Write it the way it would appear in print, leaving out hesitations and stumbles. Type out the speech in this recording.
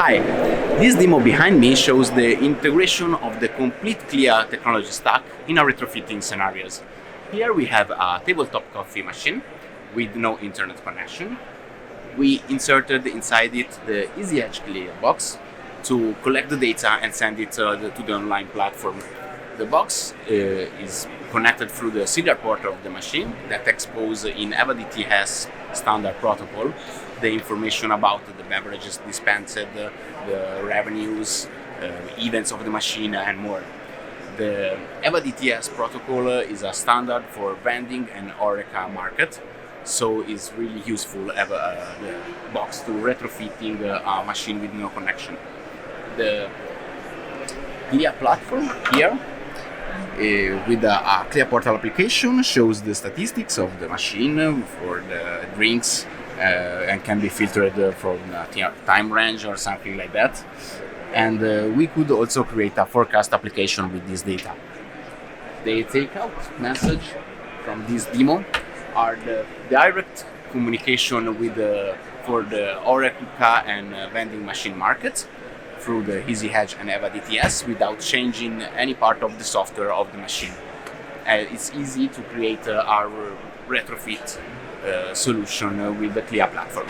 Hi, this demo behind me shows the integration of the complete Clea technology stack in a retrofitting scenarios. Here we have a tabletop coffee machine with no internet connection. We inserted inside it the Edgehog Clea box to collect the data and send it to the online platform. The box is connected through the serial port of the machine that exposes in ADTS standard protocol the information about the beverages dispensed, the revenues, events of the machine, and more. The ADTS protocol is a standard for vending and Horeca market, so it's really useful to have the box to retrofitting a machine with no connection. The Clea platform here with a Clea portal application shows the statistics of the machine for the drinks and can be filtered from time range or something like that. And we could also create a forecast application with this data. The takeout message from this demo are the direct communication with for the Horeca and vending machine markets through the Edgehog and ADTS without changing any part of the software of the machine. It's easy to create our retrofit solution with the Clea platform.